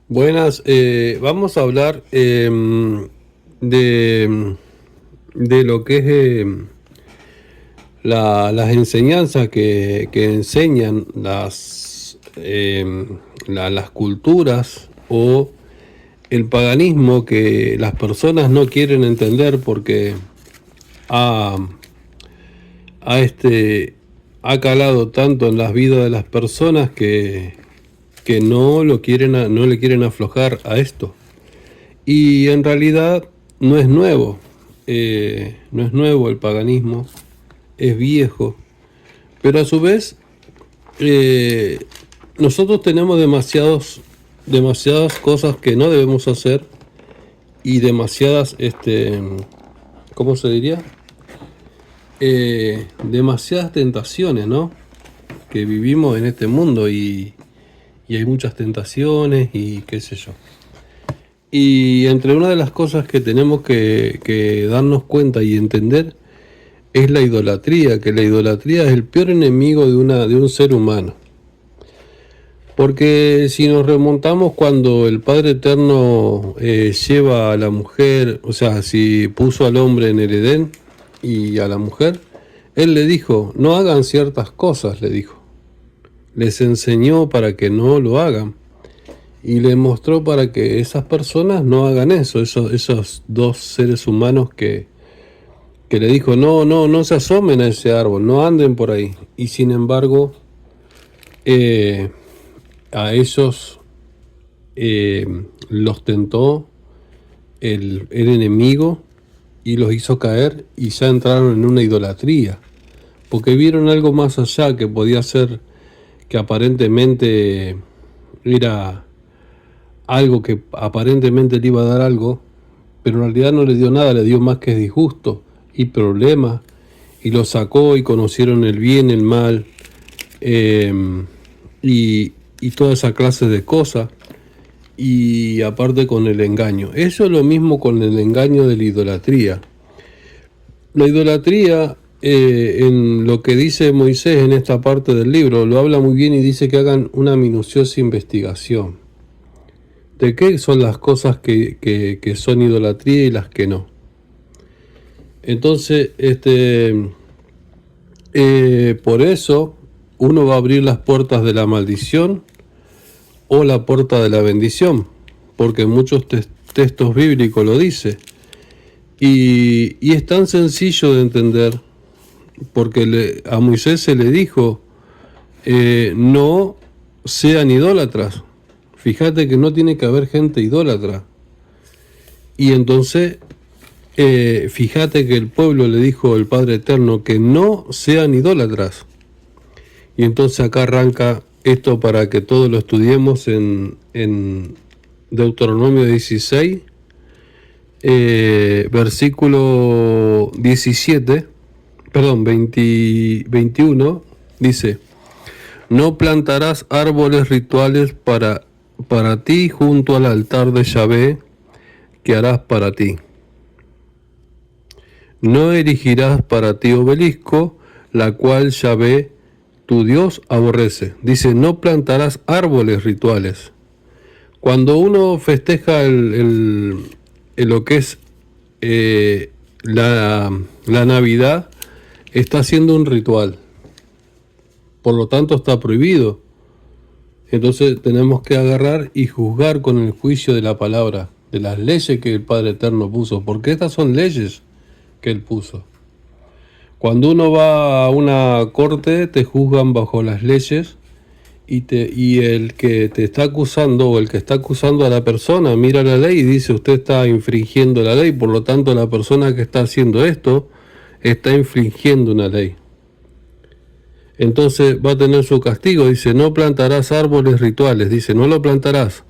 Buenas, vamos a hablar de lo que es las enseñanzas que enseñan las culturas o el paganismo que las personas no quieren entender porque ha, ha, este, ha calado tanto en las vidas de las personas que no le quieren aflojar a esto. Y en realidad no es nuevo, no es nuevo el paganismo, es viejo, pero a su vez eh, nosotros tenemos demasiadas cosas que no debemos hacer y demasiadas, ¿cómo se diría? Demasiadas tentaciones, ¿no? Que vivimos en este mundo y hay muchas tentaciones y qué sé yo. Y entre una de las cosas que tenemos que darnos cuenta y entender es la idolatría, que la idolatría es el peor enemigo de un ser humano. Porque si nos remontamos cuando el Padre Eterno lleva a la mujer, o sea, si puso al hombre en el Edén y a la mujer, Él le dijo, no hagan ciertas cosas, le dijo. Les enseñó para que no lo hagan. Y le mostró para que esas personas no hagan eso, esos dos seres humanos que le dijo, no se asomen a ese árbol, no anden por ahí. Y sin embargo, eh, a ellos los tentó el enemigo y los hizo caer y ya entraron en una idolatría, porque vieron algo más allá que podía ser, que aparentemente era algo que aparentemente le iba a dar algo, pero en realidad no le dio nada, le dio más que disgusto y problemas, y lo sacó y conocieron el bien, el mal, eh, y toda esa clase de cosas, y aparte con el engaño. Eso es lo mismo con el engaño de la idolatría. La idolatría, en lo que dice Moisés en esta parte del libro, lo habla muy bien y dice que hagan una minuciosa investigación de qué son las cosas que son idolatría y las que no. Entonces, por eso uno va a abrir las puertas de la maldición o la puerta de la bendición, porque en muchos textos bíblicos lo dice. Y es tan sencillo de entender, porque a Moisés se le dijo, no sean idólatras. Fíjate que no tiene que haber gente idólatra. Y entonces, fíjate que el pueblo le dijo al Padre Eterno que no sean idólatras. Y entonces acá arranca esto para que todos lo estudiemos en Deuteronomio 16, versículo 17, perdón, 21, dice, no plantarás árboles rituales para ti junto al altar de Yahvé que harás para ti. No erigirás para ti obelisco, la cual Yahvé tu Dios aborrece. Dice, no plantarás árboles rituales. Cuando uno festeja lo que es la Navidad, está haciendo un ritual. Por lo tanto, está prohibido. Entonces tenemos que agarrar y juzgar con el juicio de la palabra, de las leyes que el Padre Eterno puso, porque estas son leyes que Él puso. Cuando uno va a una corte, te juzgan bajo las leyes y el que te está acusando o el que está acusando a la persona mira la ley y dice usted está infringiendo la ley, por lo tanto la persona que está haciendo esto está infringiendo una ley. Entonces va a tener su castigo, dice no plantarás árboles rituales, dice no lo plantarás.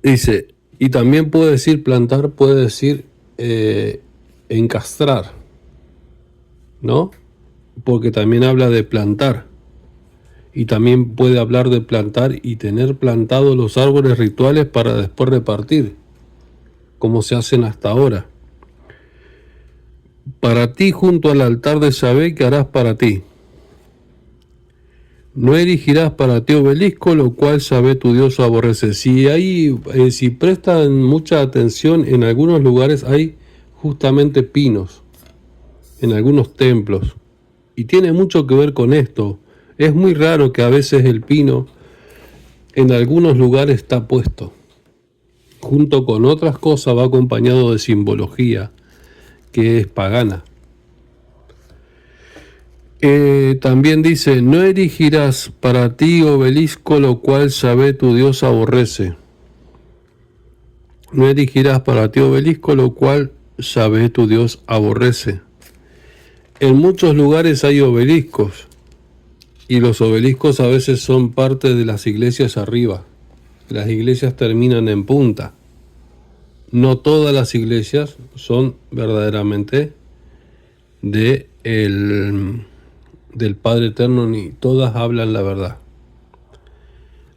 Dice, y también puede decir plantar, puede decir encastrar, ¿no? Porque también habla de plantar. Y también puede hablar de plantar y tener plantados los árboles rituales para después repartir, como se hacen hasta ahora. Para ti junto al altar de Yahvé que harás para ti. No erigirás para ti obelisco, lo cual Yahvé tu Dios aborrece. Si prestan mucha atención, en algunos lugares hay justamente pinos, en algunos templos. Y tiene mucho que ver con esto. Es muy raro que a veces el pino en algunos lugares está puesto. Junto con otras cosas va acompañado de simbología que es pagana. También dice, no erigirás para ti obelisco, lo cual Yahvé tu Dios aborrece. No erigirás para ti obelisco, lo cual Yahvé tu Dios aborrece. En muchos lugares hay obeliscos, y los obeliscos a veces son parte de las iglesias arriba. Las iglesias terminan en punta. No todas las iglesias son verdaderamente del Padre Eterno, ni todas hablan la verdad.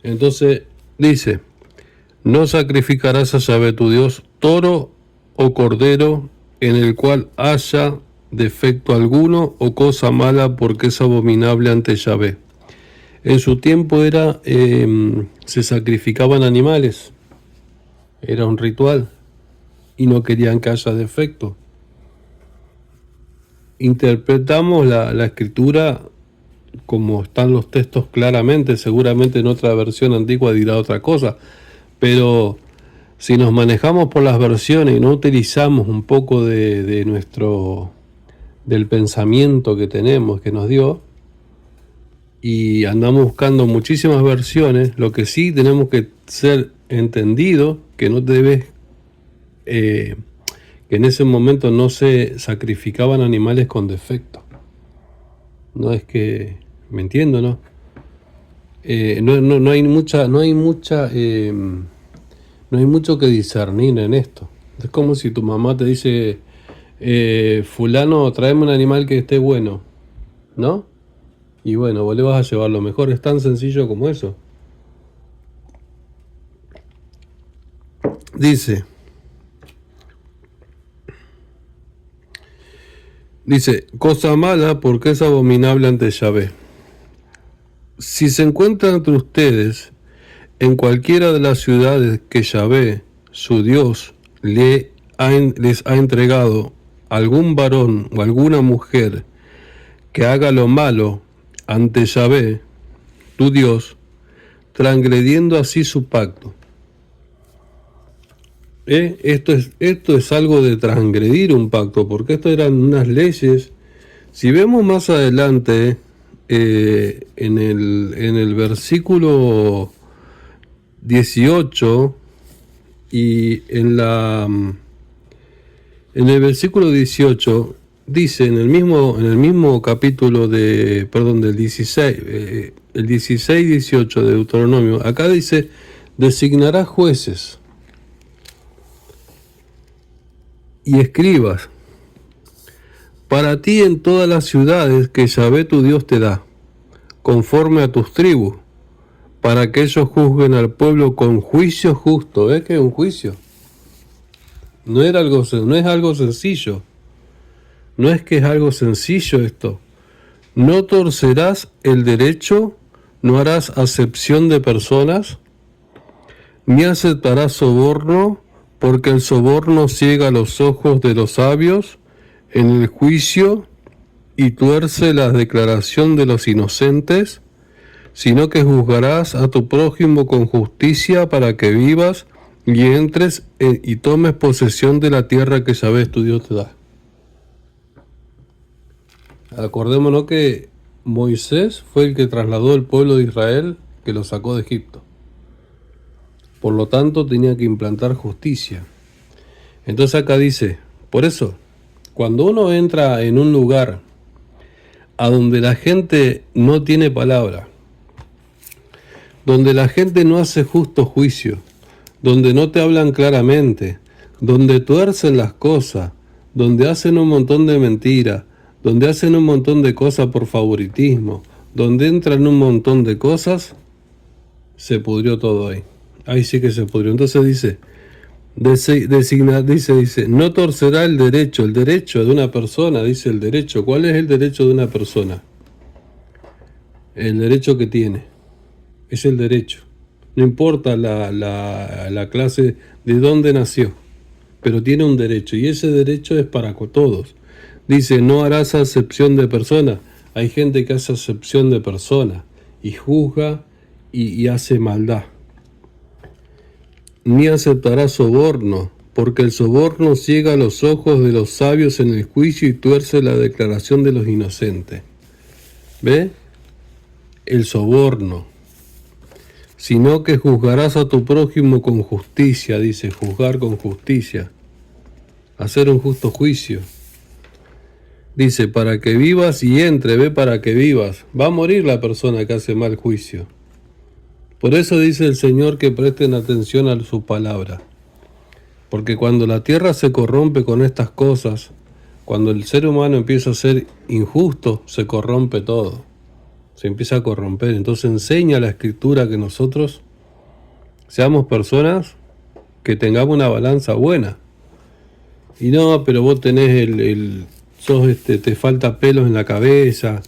Entonces dice, no sacrificarás a Yahvé tu Dios toro o cordero en el cual haya defecto alguno o cosa mala, porque es abominable ante Yahvé. En su tiempo se sacrificaban animales, era un ritual, y no querían que haya defecto. Interpretamos la escritura como están los textos claramente. Seguramente en otra versión antigua dirá otra cosa, pero si nos manejamos por las versiones y no utilizamos un poco del pensamiento que tenemos, que nos dio, y andamos buscando muchísimas versiones, lo que sí tenemos que ser entendido, que no debes que en ese momento no se sacrificaban animales con defecto. No es que, ¿me entiendo, no? No hay mucho que discernir en esto. Es como si tu mamá te dice, fulano, tráeme un animal que esté bueno, ¿no? Y bueno, vos le vas a llevar lo mejor. Es tan sencillo como eso. Dice, cosa mala porque es abominable ante Yahvé. Si se encuentran entre ustedes en cualquiera de las ciudades que Yahvé, su Dios, les ha entregado, algún varón o alguna mujer que haga lo malo ante Yahvé, tu Dios, transgrediendo así su pacto. Esto es algo de transgredir un pacto, porque esto eran unas leyes. Si vemos más adelante, en el versículo 18 y en el versículo 18 dice, en el mismo capítulo del 16, el 16 y 18 de Deuteronomio, acá dice, designarás jueces y escribas para ti en todas las ciudades que Yahvé tu Dios te da, conforme a tus tribus, para que ellos juzguen al pueblo con juicio justo. ¿Ves que es un juicio? No es algo sencillo. No es que es algo sencillo esto. No torcerás el derecho, no harás acepción de personas, ni aceptarás soborno, porque el soborno ciega los ojos de los sabios en el juicio y tuerce la declaración de los inocentes, sino que juzgarás a tu prójimo con justicia para que vivas y entres y tomes posesión de la tierra que Yahvé tu Dios te da. Acordémonos que Moisés fue el que trasladó el pueblo de Israel, que lo sacó de Egipto. Por lo tanto, tenía que implantar justicia. Entonces acá dice, por eso, cuando uno entra en un lugar a donde la gente no tiene palabra, donde la gente no hace justo juicio, donde no te hablan claramente, donde tuercen las cosas, donde hacen un montón de mentiras, donde hacen un montón de cosas por favoritismo, donde entran un montón de cosas, se pudrió todo ahí. Ahí sí que se pudrió. Entonces dice, no torcerá el derecho de una persona, dice el derecho. ¿Cuál es el derecho de una persona? el derecho que tiene. Es el derecho. No importa la clase de dónde nació, pero tiene un derecho, y ese derecho es para todos. Dice, no harás acepción de persona. Hay gente que hace acepción de persona y juzga y hace maldad. Ni aceptarás soborno, porque el soborno ciega los ojos de los sabios en el juicio y tuerce la declaración de los inocentes. ¿Ve? El soborno. Sino que juzgarás a tu prójimo con justicia, dice, juzgar con justicia, hacer un justo juicio. Dice, para que vivas y entre, ve, para que vivas. Va a morir la persona que hace mal juicio. Por eso dice el Señor que presten atención a su palabra. Porque cuando la tierra se corrompe con estas cosas, cuando el ser humano empieza a ser injusto, se corrompe todo. Se empieza a corromper. Entonces enseña la Escritura que nosotros seamos personas que tengamos una balanza buena. Y no, pero vos tenés te falta pelos en la cabeza,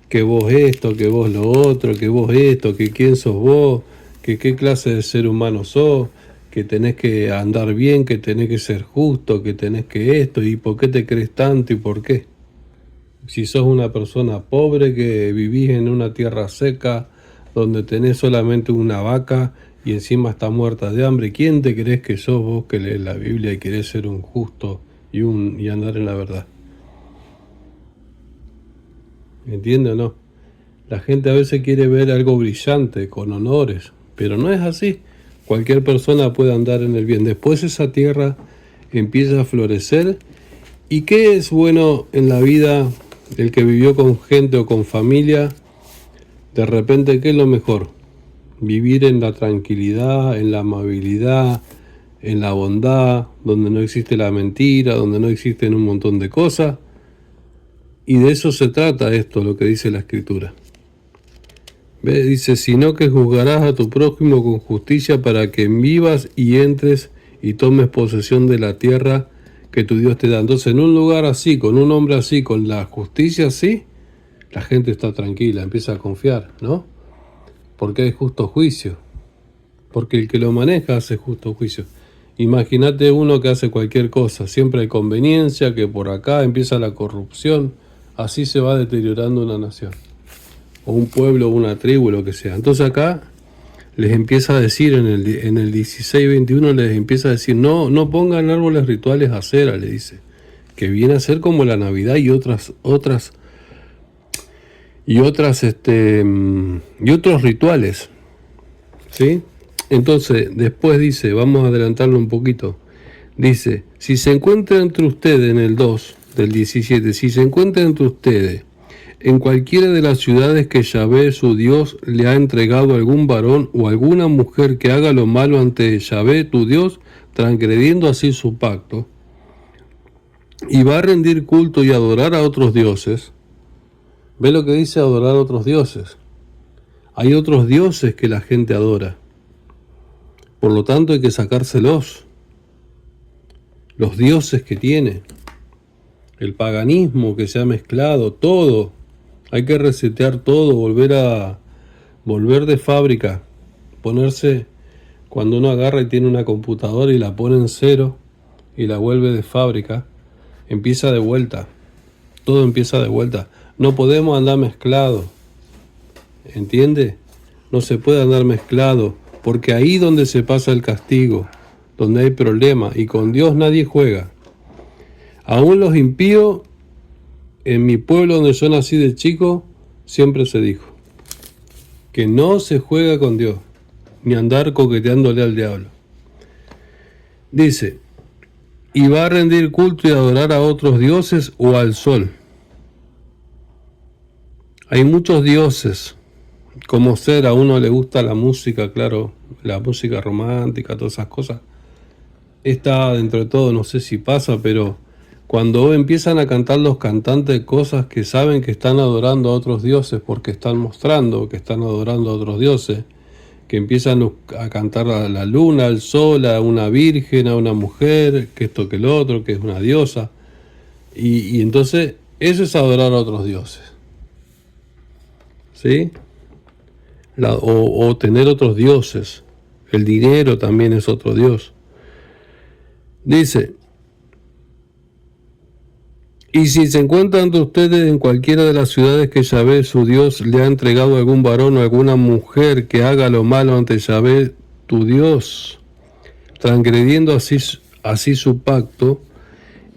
que vos esto, que vos lo otro, que vos esto, que quién sos vos, que qué clase de ser humano sos, que tenés que andar bien, que tenés que ser justo, que tenés que esto, y por qué te crees tanto y por qué. Si sos una persona pobre que vivís en una tierra seca, donde tenés solamente una vaca y encima está muerta de hambre, ¿quién te crees que sos vos que lees la Biblia y querés ser un justo y andar en la verdad? ¿Entiende o no? La gente a veces quiere ver algo brillante, con honores, pero no es así. Cualquier persona puede andar en el bien. Después esa tierra empieza a florecer. ¿Y qué es bueno en la vida del que vivió con gente o con familia? De repente, ¿qué es lo mejor? Vivir en la tranquilidad, en la amabilidad, en la bondad, donde no existe la mentira, donde no existen un montón de cosas. Y de eso se trata esto, lo que dice la Escritura. ¿Ve? Dice, sino que juzgarás a tu prójimo con justicia para que vivas y entres y tomes posesión de la tierra que tu Dios te da. Entonces, en un lugar así, con un hombre así, con la justicia así, la gente está tranquila, empieza a confiar, ¿no? Porque hay justo juicio. Porque el que lo maneja hace justo juicio. Imagínate uno que hace cualquier cosa, siempre hay conveniencia, que por acá empieza la corrupción, así se va deteriorando una nación, o un pueblo, o una tribu, lo que sea. Entonces acá les empieza a decir, en el 16:21 les empieza a decir, no pongan árboles rituales a cera, le dice, que viene a ser como la Navidad y otros rituales, ¿sí? Entonces, después dice, vamos a adelantarlo un poquito, dice, si se encuentra entre ustedes, en el 2 del 17, si se encuentra entre ustedes en cualquiera de las ciudades que Yahvé su Dios le ha entregado algún varón o alguna mujer que haga lo malo ante Yahvé tu Dios, transgrediendo así su pacto, y va a rendir culto y adorar a otros dioses. ¿Ve lo que dice adorar a otros dioses? Hay otros dioses que la gente adora. Por lo tanto hay que sacárselos. Los dioses que tiene. El paganismo que se ha mezclado, todo. Hay que resetear todo, volver de fábrica. Ponerse, cuando uno agarra y tiene una computadora y la pone en cero y la vuelve de fábrica, empieza de vuelta. Todo empieza de vuelta. No podemos andar mezclados. ¿Entiende? No se puede andar mezclado. Porque ahí donde se pasa el castigo, donde hay problema, y con Dios nadie juega. Aún los impíos, en mi pueblo donde yo nací de chico, siempre se dijo que no se juega con Dios, ni andar coqueteándole al diablo. Dice, y va a rendir culto y adorar a otros dioses o al sol. Hay muchos dioses. Como ser, a uno le gusta la música, claro, la música romántica, todas esas cosas. Está dentro de todo, no sé si pasa, pero cuando empiezan a cantar los cantantes cosas que saben que están adorando a otros dioses, porque están mostrando que están adorando a otros dioses, que empiezan a cantar a la luna, al sol, a una virgen, a una mujer, que esto, que lo otro, que es una diosa, y entonces eso es adorar a otros dioses. ¿Sí? o tener otros dioses. El dinero también es otro dios. Dice: y si se encuentran entre ustedes en cualquiera de las ciudades que Yahvé su Dios le ha entregado a algún varón o alguna mujer que haga lo malo ante Yahvé tu Dios, transgrediendo así su pacto,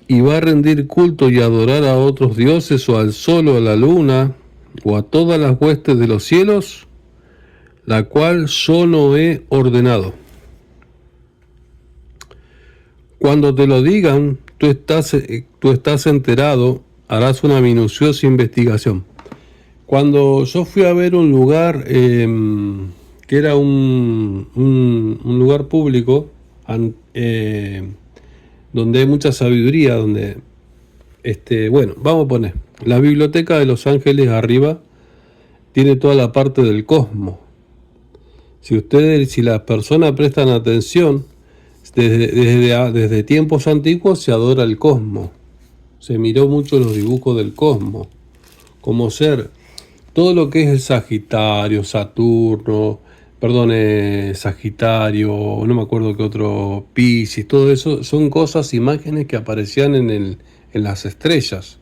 y va a rendir culto y adorar a otros dioses, o al sol o a la luna, o a todas las huestes de los cielos, la cual yo no he ordenado. Cuando te lo digan, tú estás enterado, harás una minuciosa investigación. Cuando yo fui a ver un lugar que era un lugar público, donde hay mucha sabiduría, donde, bueno, vamos a poner, la biblioteca de Los Ángeles arriba tiene toda la parte del cosmos. Si las personas prestan atención, desde tiempos antiguos se adora el cosmos. Se miró mucho los dibujos del cosmos, como ser todo lo que es el Sagitario, Sagitario, no me acuerdo qué otro, Piscis, todo eso son cosas, imágenes que aparecían en las estrellas,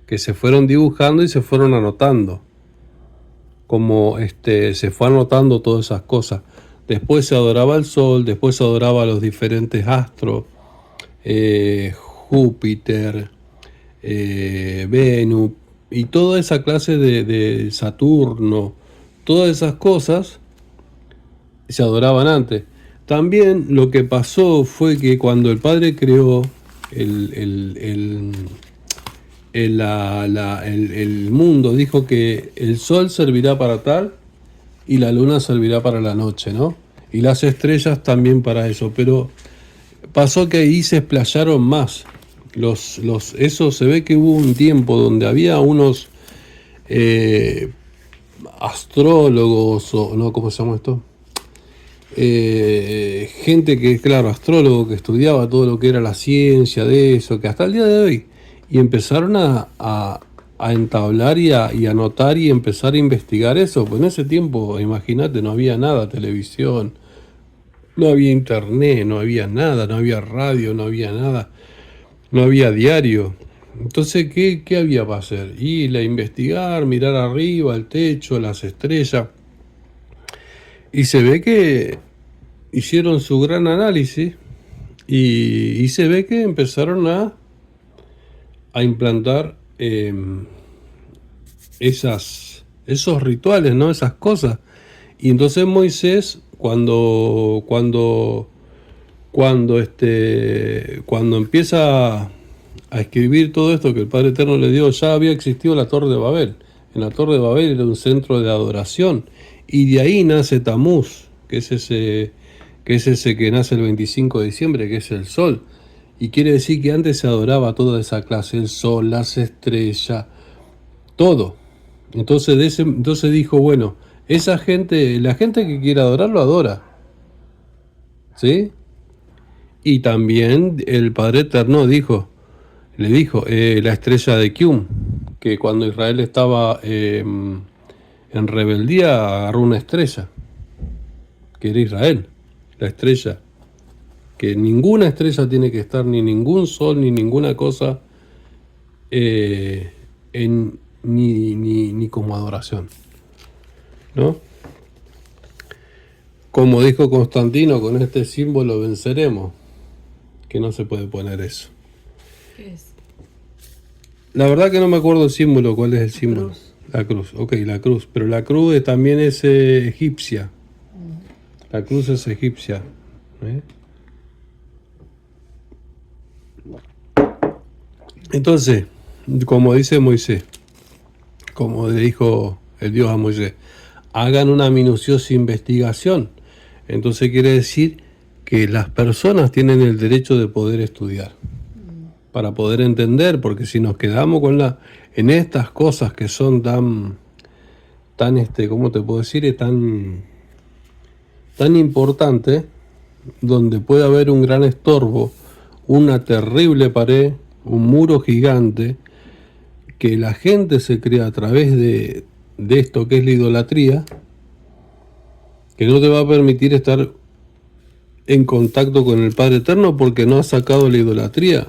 que se fueron dibujando y se fueron anotando, como se fue anotando todas esas cosas. Después se adoraba el sol, después se adoraba a los diferentes astros, Júpiter, Venus, y toda esa clase de Saturno, todas esas cosas se adoraban antes. También lo que pasó fue que cuando el Padre creó el mundo, dijo que el sol servirá para tal y la luna servirá para la noche, ¿no? Y las estrellas también para eso. Pero pasó que ahí se explayaron más. Eso se ve que hubo un tiempo donde había unos astrólogos, o no, ¿cómo se llama esto? Gente que, claro, astrólogo, que estudiaba todo lo que era la ciencia de eso, que hasta el día de hoy, y empezaron a entablar y a anotar y empezar a investigar eso. Pues en ese tiempo, imagínate, no había nada, televisión, no había internet, no había nada, no había radio, no había nada, no había diario. Entonces, ¿qué había para hacer? Ir a investigar, mirar arriba, el techo, las estrellas. Y se ve que hicieron su gran análisis y se ve que empezaron a implantar esos rituales, ¿no? Esas cosas. Y entonces Moisés, cuando empieza a escribir todo esto que el Padre Eterno le dio, ya había existido la Torre de Babel. En la Torre de Babel era un centro de adoración. Y de ahí nace Tamuz, que es ese que nace el 25 de diciembre, que es el sol. Y quiere decir que antes se adoraba toda esa clase, el sol, las estrellas, todo. Entonces dijo, bueno, la gente que quiere adorarlo, adora. ¿Sí? Y también el Padre Eterno le dijo, la estrella de Qium, que cuando Israel estaba en rebeldía, agarró una estrella, que era Israel, la estrella, que ninguna estrella tiene que estar, ni ningún sol, ni ninguna cosa, ni como adoración, ¿no? Como dijo Constantino, con este símbolo venceremos, que no se puede poner eso. ¿Qué es? La verdad que no me acuerdo el símbolo, ¿cuál es el símbolo? Cruz. La cruz, ok, la cruz, pero la cruz también es egipcia. La cruz es egipcia. Entonces, como dice Moisés, como le dijo el Dios a Moisés, hagan una minuciosa investigación. Entonces quiere decir que las personas tienen el derecho de poder estudiar, para poder entender, porque si nos quedamos en estas cosas que son tan, ¿cómo te puedo decir? Tan importante, donde puede haber un gran estorbo, una terrible pared, un muro gigante, que la gente se crea a través de esto que es la idolatría, que no te va a permitir estar en contacto con el Padre Eterno porque no has sacado la idolatría.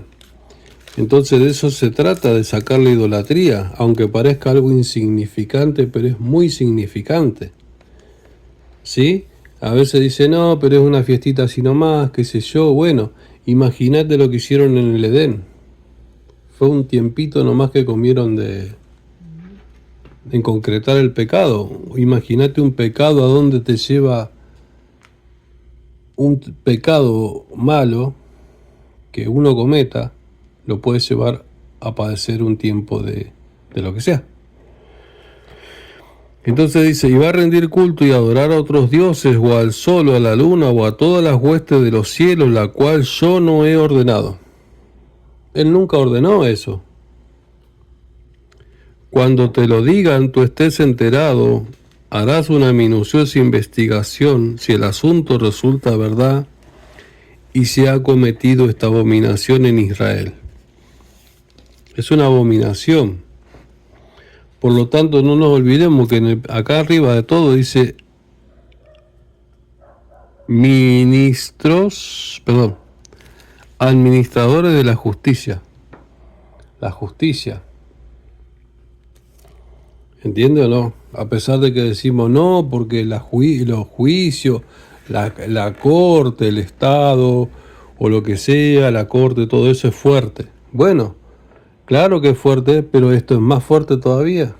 Entonces de eso se trata, de sacar la idolatría, aunque parezca algo insignificante, pero es muy significante. ¿Sí? A veces dice, no, pero es una fiestita así nomás, qué sé yo. Bueno, imagínate lo que hicieron en el Edén. Fue un tiempito nomás que comieron en concretar el pecado. Imagínate un pecado a dónde te lleva un pecado malo que uno cometa, lo puede llevar a padecer un tiempo de lo que sea. Entonces dice, y va a rendir culto y adorar a otros dioses, o al sol, o a la luna, o a todas las huestes de los cielos, la cual yo no he ordenado. Él nunca ordenó eso. Cuando te lo digan, tú estés enterado, harás una minuciosa investigación si el asunto resulta verdad y se ha cometido esta abominación en Israel. Es una abominación. Por lo tanto, no nos olvidemos que acá arriba de todo dice administradores de la justicia. La justicia. ¿Entiende o no? A pesar de que decimos no, porque los juicios, la corte, el Estado, o lo que sea, la corte, todo eso es fuerte. Bueno, claro que es fuerte, pero esto es más fuerte todavía.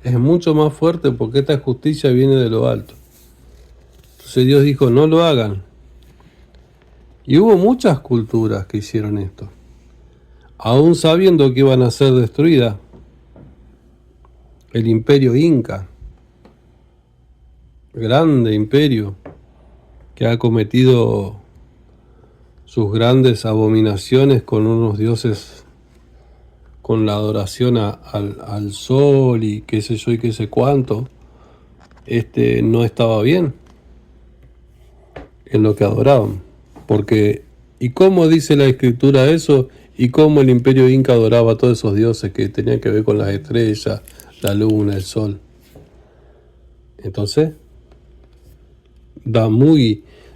Es mucho más fuerte porque esta justicia viene de lo alto. Entonces Dios dijo, no lo hagan. Y hubo muchas culturas que hicieron esto. Aún sabiendo que iban a ser destruidas. El imperio inca, grande imperio, que ha cometido sus grandes abominaciones con unos dioses, con la adoración al sol y qué sé yo y qué sé cuánto, no estaba bien en lo que adoraban. Porque, ¿y cómo dice la escritura eso? ¿Y cómo el imperio inca adoraba a todos esos dioses que tenían que ver con las estrellas, la luna, el sol? Entonces,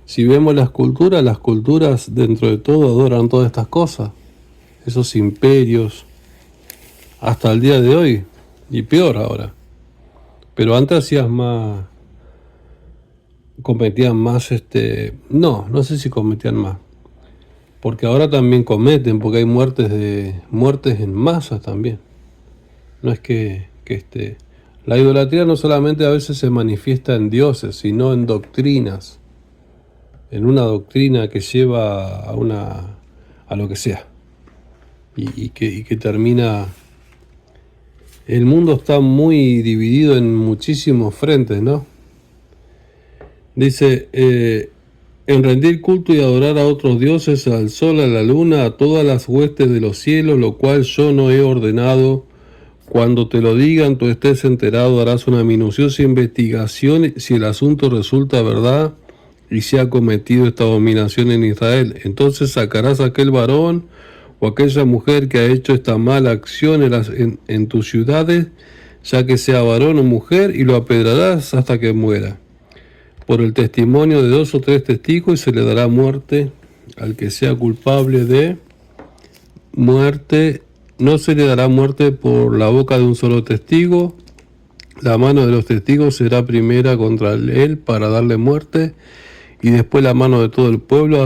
si vemos las culturas dentro de todo adoran todas estas cosas, esos imperios, hasta el día de hoy, y peor ahora. Pero antes cometían más, no sé si cometían más, porque ahora también cometen, porque hay muertes en masa también. No es que la idolatría no solamente a veces se manifiesta en dioses, sino en doctrinas, en una doctrina que lleva a lo que sea, y que termina. El mundo está muy dividido en muchísimos frentes, ¿no? Dice, en rendir culto y adorar a otros dioses, al sol, a la luna, a todas las huestes de los cielos, lo cual yo no he ordenado. Cuando te lo digan, tú estés enterado, harás una minuciosa investigación si el asunto resulta verdad y se ha cometido esta abominación en Israel. Entonces sacarás a aquel varón o aquella mujer que ha hecho esta mala acción en tus ciudades, ya que sea varón o mujer, y lo apedrarás hasta que muera. Por el testimonio de 2 o 3 testigos, y se le dará muerte al que sea culpable de muerte. No se le dará muerte por la boca de un solo testigo. La mano de los testigos será primera contra él para darle muerte, y después la mano de todo el pueblo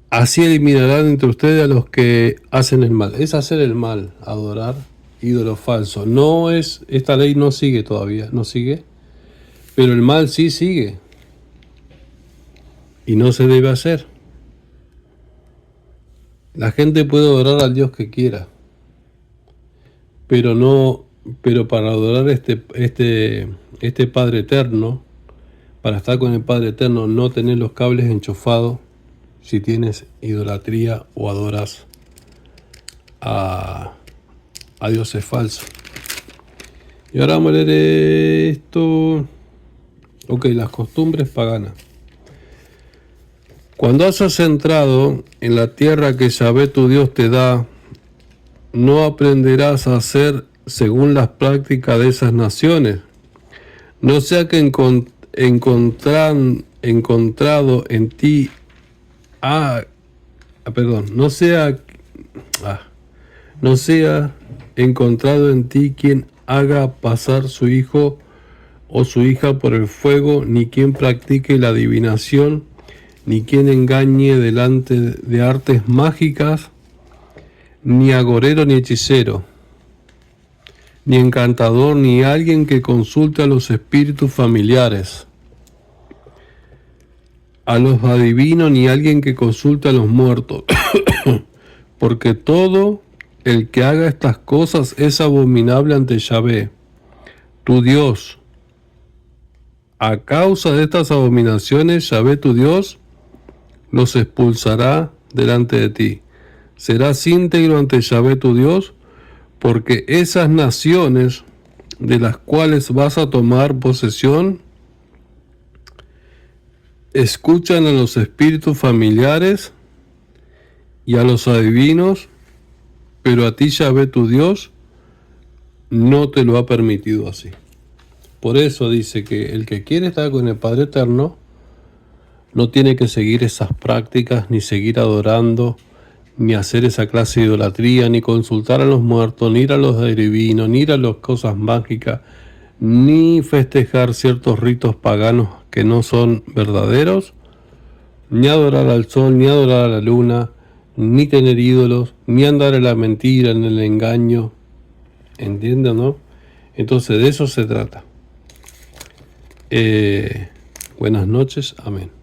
así eliminarán entre ustedes a los que hacen el mal. Es hacer el mal, adorar ídolos falsos. Esta ley no sigue todavía, no sigue, pero el mal sí sigue. Y no se debe hacer. La gente puede adorar al Dios que quiera, pero para adorar este Padre Eterno, para estar con el Padre Eterno, no tener los cables enchufados si tienes idolatría o adoras a dioses falsos. Y ahora vamos a leer esto. Ok, las costumbres paganas. Cuando hayas entrado en la tierra que Yahvé tu Dios te da, no aprenderás a hacer según las prácticas de esas naciones. No sea que encontrado en ti, no sea encontrado en ti quien haga pasar su hijo o su hija por el fuego, ni quien practique la adivinación, ni quien engañe delante de artes mágicas, ni agorero ni hechicero, ni encantador, ni alguien que consulte a los espíritus familiares, a los adivinos, ni alguien que consulte a los muertos, porque todo el que haga estas cosas es abominable ante Yahvé, tu Dios. A causa de estas abominaciones, Yahvé tu Dios los expulsará delante de ti. Serás íntegro ante Yahvé tu Dios, porque esas naciones de las cuales vas a tomar posesión escuchan a los espíritus familiares y a los adivinos, pero a ti Yahvé tu Dios no te lo ha permitido así. Por eso dice que el que quiere estar con el Padre Eterno no tiene que seguir esas prácticas, ni seguir adorando, ni hacer esa clase de idolatría, ni consultar a los muertos, ni ir a los adivinos, ni ir a las cosas mágicas, ni festejar ciertos ritos paganos que no son verdaderos, ni adorar al sol, ni adorar a la luna, ni tener ídolos, ni andar en la mentira, en el engaño. ¿Entienden, no? Entonces de eso se trata. Buenas noches, amén.